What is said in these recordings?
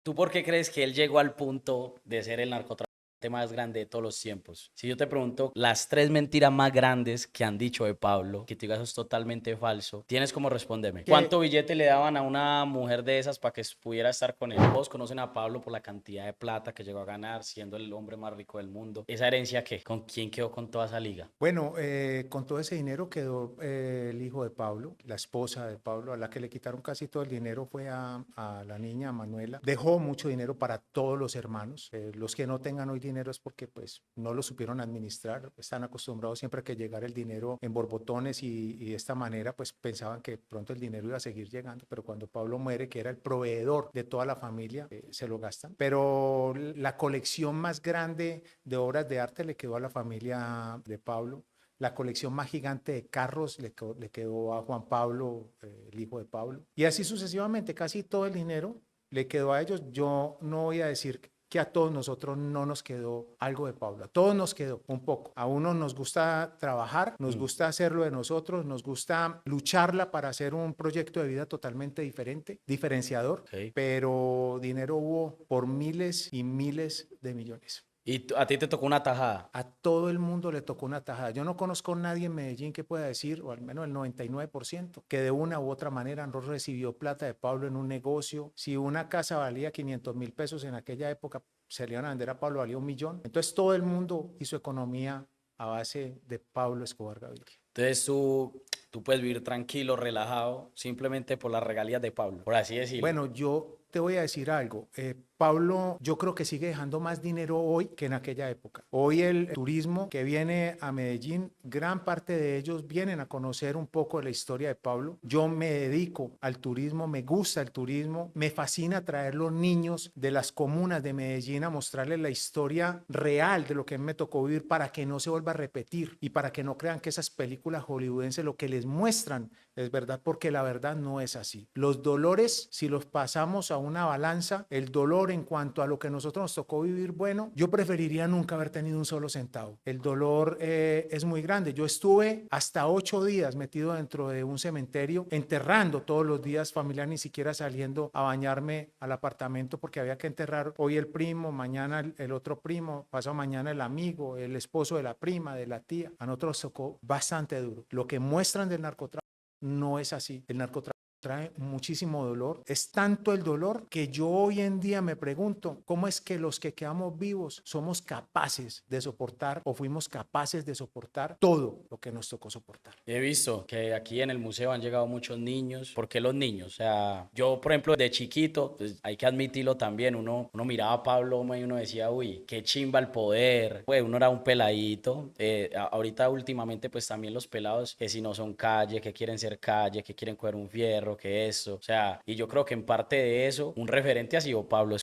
¿Tú por qué crees que él llegó al punto de ser el narcotraficante más grande de todos los tiempos? Si yo te pregunto las tres mentiras más grandes que han dicho de Pablo, que te digas eso es totalmente falso, ¿tienes cómo responderme? Que ¿Cuánto billete le daban a una mujer de esas para que pudiera estar con él? Todos conocen a Pablo por la cantidad de plata que llegó a ganar, siendo el hombre más rico del mundo. ¿Esa herencia qué? ¿Con quién quedó con toda esa liga? Bueno, con todo ese dinero quedó el hijo de Pablo, la esposa de Pablo, a la que le quitaron casi todo el dinero fue a la niña, a Manuela. Dejó mucho dinero para todos los hermanos. Los que no tengan hoy dinero es porque pues no lo supieron administrar. Están acostumbrados siempre a que llegara el dinero en borbotones y de esta manera pues pensaban que pronto el dinero iba a seguir llegando. Pero cuando Pablo muere, que era el proveedor de toda la familia, se lo gastan. Pero la colección más grande de obras de arte le quedó a la familia de Pablo. La colección más gigante de carros le quedó a Juan Pablo, el hijo de Pablo. Y así sucesivamente, casi todo el dinero le quedó a ellos. Yo no voy a decir que a todos nosotros no nos quedó algo de Pablo. A todos nos quedó un poco. A uno nos gusta trabajar, nos Mm, gusta hacerlo de nosotros, nos gusta lucharla para hacer un proyecto de vida totalmente diferente, diferenciador, ok. pero dinero hubo por miles y miles de millones. ¿Y a ti te tocó una tajada? A todo el mundo le tocó una tajada. Yo no conozco a nadie en Medellín que pueda decir, o al menos el 99%, que de una u otra manera no recibió plata de Pablo en un negocio. Si una casa valía 500.000 pesos en aquella época, se le iban a vender a Pablo, valía 1 millón. Entonces todo el mundo hizo economía a base de Pablo Escobar Gaviria. Entonces tú puedes vivir tranquilo, relajado, simplemente por las regalías de Pablo, por así decirlo. Bueno, yo te voy a decir algo. Pablo, yo creo que sigue dejando más dinero hoy que en aquella época. Hoy el turismo que viene a Medellín, gran parte de ellos vienen a conocer un poco de la historia de Pablo. Yo me dedico al turismo, me gusta el turismo, me fascina traer los niños de las comunas de Medellín a mostrarles la historia real de lo que me tocó vivir para que no se vuelva a repetir y para que no crean que esas películas hollywoodenses lo que les muestran es verdad, porque la verdad no es así. Los dolores, si los pasamos a una balanza, el dolor en cuanto a lo que nosotros nos tocó vivir, bueno, yo preferiría nunca haber tenido un solo centavo. El dolor es muy grande. Yo estuve hasta 8 días metido dentro de un cementerio, enterrando todos los días, familia ni siquiera saliendo a bañarme al apartamento porque había que enterrar hoy el primo, mañana el otro primo, pasado mañana el amigo, el esposo de la prima, de la tía. A nosotros nos tocó bastante duro. Lo que muestran del narcotráfico no es así. El narcotráfico trae muchísimo dolor. Es tanto el dolor que yo hoy en día me pregunto cómo es que los que quedamos vivos somos capaces de soportar o fuimos capaces de soportar todo lo que nos tocó soportar. He visto que aquí en el museo han llegado muchos niños. ¿Por qué los niños? O sea, yo, por ejemplo, de chiquito, pues hay que admitirlo también, uno miraba a Pablo y uno decía, uy, qué chimba el poder. Pues uno era un peladito. Ahorita últimamente, pues también los pelados, que si no son calle, que quieren ser calle, que quieren coger un fierro, que eso. O sea, y yo creo que en parte de eso, un referente ha sido Pablo.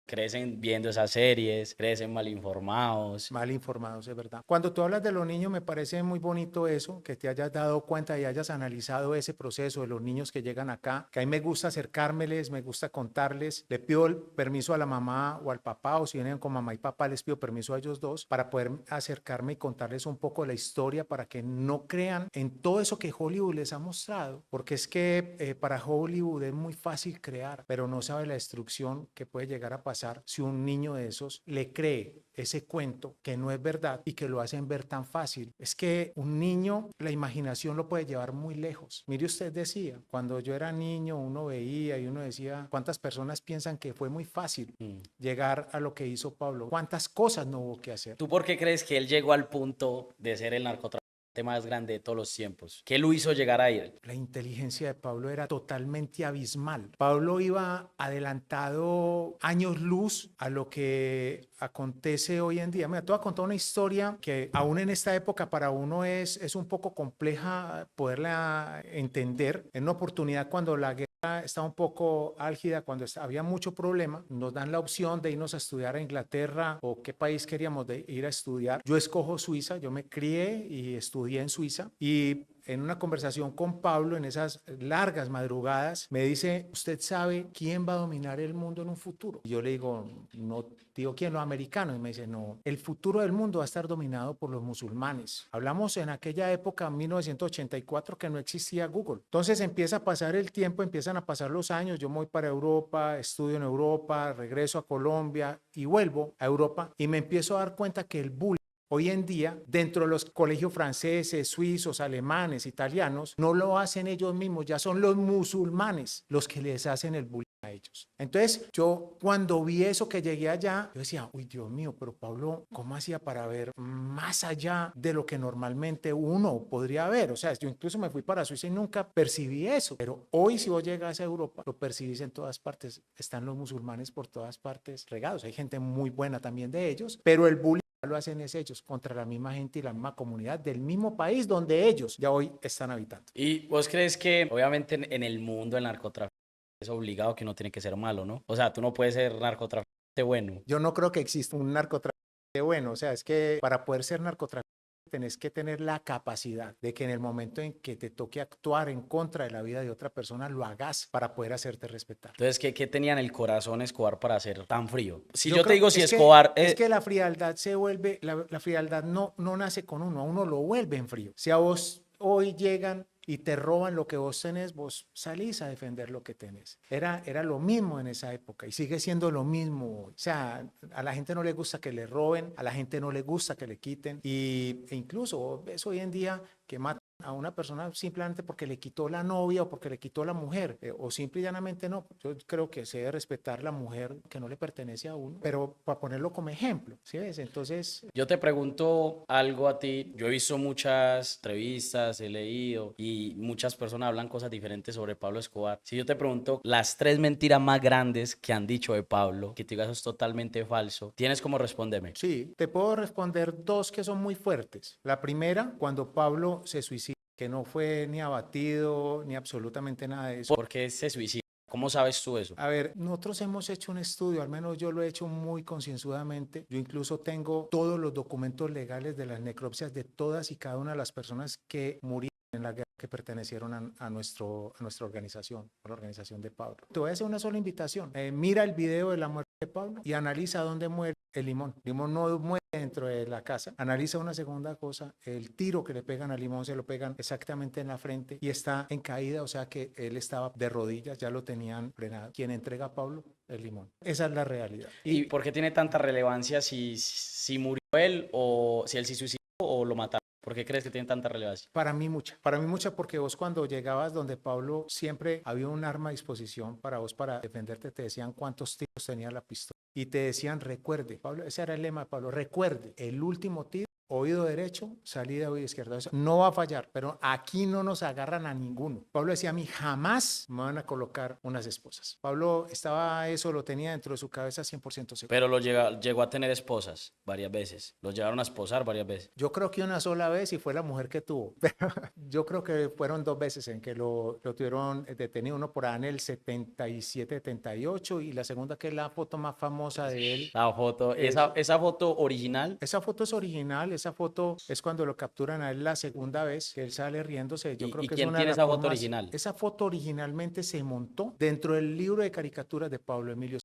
Crecen viendo esas series, crecen mal informados. Mal informados, es verdad. Cuando tú hablas de los niños, me parece muy bonito eso, que te hayas dado cuenta y hayas analizado ese proceso de los niños que llegan acá, que a mí me gusta acercármeles, me gusta contarles, le pido el permiso a la mamá o al papá, o si vienen con mamá y papá, les pido permiso a ellos dos para poder acercarme y contarles un poco de la historia para que no crean en todo eso que Hollywood les ha mostrado, porque es que para Hollywood es muy fácil crear, pero no sabe la destrucción que puede llegar a pasar si un niño de esos le cree ese cuento que no es verdad y que lo hacen ver tan fácil. Es que un niño, la imaginación lo puede llevar muy lejos. Mire, usted decía, cuando yo era niño, uno veía y uno decía, ¿cuántas personas piensan que fue muy fácil Mm. llegar a lo que hizo Pablo? ¿Cuántas cosas no hubo que hacer? ¿Tú por qué crees que él llegó al punto de ser el narcotraficante más grande de todos los tiempos? ¿Qué lo hizo llegar a él? La inteligencia de Pablo era totalmente abismal. Pablo iba adelantado años luz a lo que acontece hoy en día. Mira, te voy a contar una historia que aún en esta época para uno es un poco compleja poderla entender. En una oportunidad cuando la guerra está un poco álgida, cuando había mucho problema, nos dan la opción de irnos a estudiar a Inglaterra o qué país queríamos ir a estudiar. Yo escojo Suiza, yo me crié y estudié en Suiza y en una conversación con Pablo, en esas largas madrugadas, me dice, ¿usted sabe quién va a dominar el mundo en un futuro? Y yo le digo, no, tío, ¿quién? Los americanos. Y me dice, no, el futuro del mundo va a estar dominado por los musulmanes. Hablamos en aquella época, 1984, que no existía Google. Entonces empieza a pasar el tiempo, empiezan a pasar los años, yo me voy para Europa, estudio en Europa, regreso a Colombia y vuelvo a Europa y me empiezo a dar cuenta que el bullying hoy en día, dentro de los colegios franceses, suizos, alemanes, italianos, no lo hacen ellos mismos, ya son los musulmanes los que les hacen el bullying a ellos. Entonces, yo cuando vi eso que llegué allá, yo decía, uy, Dios mío, pero Pablo, ¿cómo hacía para ver más allá de lo que normalmente uno podría ver? O sea, yo incluso me fui para Suiza y nunca percibí eso, pero hoy si vos llegas a Europa, lo percibís en todas partes, están los musulmanes por todas partes regados, hay gente muy buena también de ellos, pero el bullying lo hacen es ellos contra la misma gente y la misma comunidad del mismo país donde ellos ya hoy están habitando. ¿Y vos crees que obviamente en el mundo el narcotráfico es obligado que uno tiene que ser malo, ¿no? O sea, tú no puedes ser narcotraficante bueno. Yo no creo que exista un narcotraficante bueno, o sea, es que para poder ser narcotraficante tenés que tener la capacidad de que en el momento en que te toque actuar en contra de la vida de otra persona, lo hagas para poder hacerte respetar. Entonces, ¿qué tenía en el corazón Escobar para ser tan frío? Si Yo yo te creo digo si es Escobar... es que la frialdad se vuelve, la frialdad no nace con uno, a uno lo vuelve en frío. Si a vos hoy llegan y te roban lo que vos tenés, vos salís a defender lo que tenés. Era lo mismo en esa época y sigue siendo lo mismo hoy. O sea, a la gente no le gusta que le roben, a la gente no le gusta que le quiten e incluso ves hoy en día que matan a una persona simplemente porque le quitó la novia o porque le quitó la mujer, o simple y llanamente no. Yo creo que se debe respetar la mujer que no le pertenece a uno, pero para ponerlo como ejemplo, ¿sí ves? Entonces... Yo te pregunto algo a ti. Yo he visto muchas entrevistas, he leído y muchas personas hablan cosas diferentes sobre Pablo Escobar. Si yo te pregunto las 3 mentiras más grandes que han dicho de Pablo, que te digas eso es totalmente falso, ¿tienes cómo responderme? Sí, te puedo responder dos que son muy fuertes. La primera, cuando Pablo se suicida, que no fue ni abatido ni absolutamente nada de eso. ¿Por qué se suicida? ¿Cómo sabes tú eso? A ver, nosotros hemos hecho un estudio, al menos yo lo he hecho muy concienzudamente. Yo incluso tengo todos los documentos legales de las necropsias de todas y cada una de las personas que murieron en la guerra que pertenecieron a nuestra organización, a la organización de Pablo. Te voy a hacer una sola invitación. Mira el video de la muerte de Pablo y analiza dónde muere el Limón. Limón no muere dentro de la casa. Analiza una segunda cosa, el tiro que le pegan a Limón se lo pegan exactamente en la frente y está en caída, o sea que él estaba de rodillas, ya lo tenían frenado. ¿Quién entrega a Pablo? El Limón. Esa es la realidad. ¿Y por qué tiene tanta relevancia si murió él o si él se suicidó o lo mataron? ¿Por qué crees que tiene tanta relevancia? Para mí mucha, porque vos cuando llegabas donde Pablo siempre había un arma a disposición para vos para defenderte, te decían cuántos tiros tenía la pistola y te decían recuerde, Pablo, ese era el lema de Pablo, recuerde, el último tiro, oído derecho, salida oído izquierdo, eso no va a fallar, pero aquí no nos agarran a ninguno. Pablo decía a mí, jamás me van a colocar unas esposas. Pablo estaba, eso lo tenía dentro de su cabeza 100% seguro. Pero llegó a tener esposas varias veces. Lo llegaron a esposar varias veces. Yo creo que una sola vez y fue la mujer que tuvo. Pero yo creo que fueron 2 veces en que lo tuvieron detenido. Uno por ahí en el 77, 78 y la segunda que es la foto más famosa de él. La foto, esa foto original. Esa foto es original, esa foto es cuando lo capturan a él la segunda vez, que él sale riéndose. Yo creo que ¿quién es una tiene de esa las foto formas. original? Esa foto originalmente se montó dentro del libro de caricaturas de Pablo Emilio.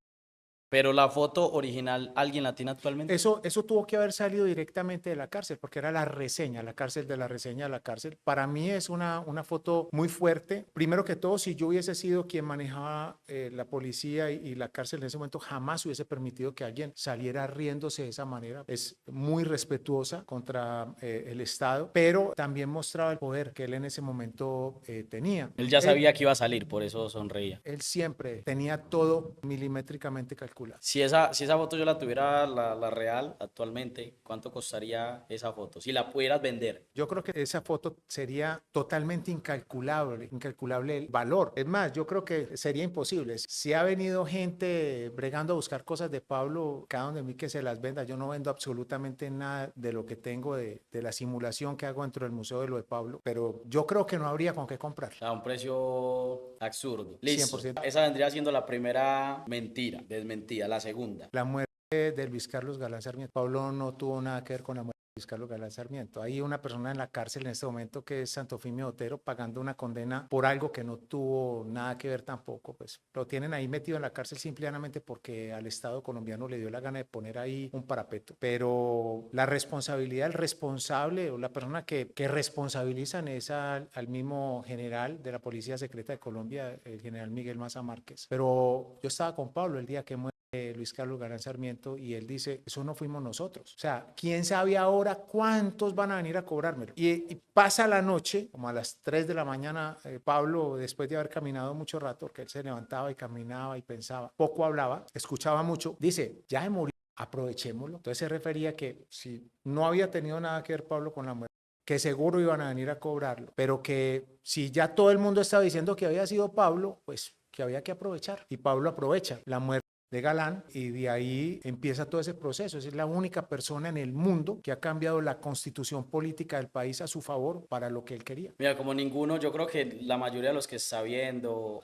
Pero la foto original, ¿alguien la tiene actualmente? Eso tuvo que haber salido directamente de la cárcel, porque era la reseña, la cárcel de la reseña de la cárcel. Para mí es una foto muy fuerte. Primero que todo, si yo hubiese sido quien manejaba la policía y la cárcel en ese momento, jamás hubiese permitido que alguien saliera riéndose de esa manera. Es muy respetuosa contra el Estado, pero también mostraba el poder que él en ese momento tenía. Él ya sabía que iba a salir, por eso sonreía. Él siempre tenía todo milimétricamente calculado. Si esa foto yo la tuviera, la real, actualmente, ¿cuánto costaría esa foto? Si la pudieras vender. Yo creo que esa foto sería totalmente incalculable el valor. Es más, yo creo que sería imposible. Si ha venido gente bregando a buscar cosas de Pablo, cada uno de mí que se las venda. Yo no vendo absolutamente nada de lo que tengo de la simulación que hago dentro del museo de lo de Pablo, pero yo creo que no habría con qué comprar. O sea, un precio absurdo. Listo. 100%. Esa vendría siendo la primera mentira, desmentida. La segunda. La muerte de Luis Carlos Galán Sarmiento. Pablo no tuvo nada que ver con la muerte Luis Carlos Galán Sarmiento. Hay una persona en la cárcel en este momento que es Santofimio Otero pagando una condena por algo que no tuvo nada que ver tampoco. Pues lo tienen ahí metido en la cárcel simplemente porque al Estado colombiano le dio la gana de poner ahí un parapeto. Pero la responsabilidad del responsable o la persona que responsabilizan es al mismo general de la Policía Secreta de Colombia, el general Miguel Maza Márquez. Pero yo estaba con Pablo el día que muere Luis Carlos Galán Sarmiento y él dice, eso no fuimos nosotros. O sea, ¿quién sabe ahora cuántos van a venir a cobrármelo? Y pasa la noche, como a las 3 de la mañana, Pablo, después de haber caminado mucho rato, porque él se levantaba y caminaba y pensaba, poco hablaba, escuchaba mucho, dice, ya se murió, aprovechémoslo. Entonces se refería que si no había tenido nada que ver Pablo con la muerte, que seguro iban a venir a cobrarlo, pero que si ya todo el mundo estaba diciendo que había sido Pablo, pues que había que aprovechar. Y Pablo aprovecha la muerte de Galán y de ahí empieza todo ese proceso. Es la única persona en el mundo que ha cambiado la constitución política del país a su favor para lo que él quería. Mira, como ninguno, yo creo que la mayoría de los que está viendo,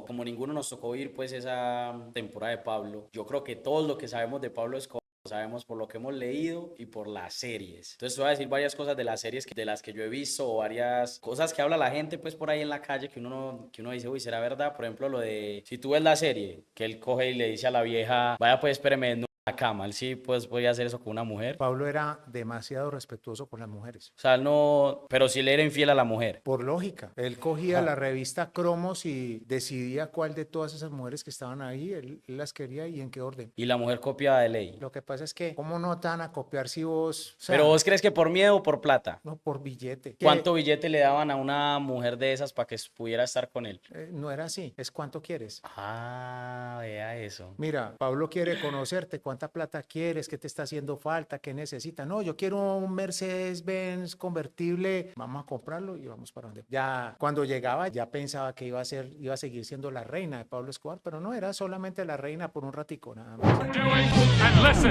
como ninguno nos tocó ir pues esa temporada de Pablo, yo creo que todo lo que sabemos de Pablo Escobar lo sabemos por lo que hemos leído y por las series. Entonces te voy a decir varias cosas de las series de las que yo he visto, o varias cosas que habla la gente pues por ahí en la calle que uno dice, uy, ¿será verdad? Por ejemplo, lo de, si tú ves la serie, que él coge y le dice a la vieja, vaya pues espéreme en la cama, él sí pues podía hacer eso con una mujer. Pablo era demasiado respetuoso con las mujeres. O sea, él no, pero sí le era infiel a la mujer. Por lógica, él cogía la revista Cromos y decidía cuál de todas esas mujeres que estaban ahí, él las quería y en qué orden. Y la mujer copiaba de ley. Lo que pasa es que, ¿cómo no te van a copiar si vos... O sea, Pero vos crees que por miedo o por plata. no, por billete. ¿Cuánto billete le daban a una mujer de esas para que pudiera estar con él? No era así, es cuánto quieres. Ah, vea eso. Mira, Pablo quiere conocerte, cuánta plata quieres, qué te está haciendo falta, qué necesita. No, yo quiero un Mercedes-Benz convertible, vamos a comprarlo y vamos para donde. Ya cuando llegaba ya pensaba que iba a seguir siendo la reina de Pablo Escobar, pero no, era solamente la reina por un ratico nada más.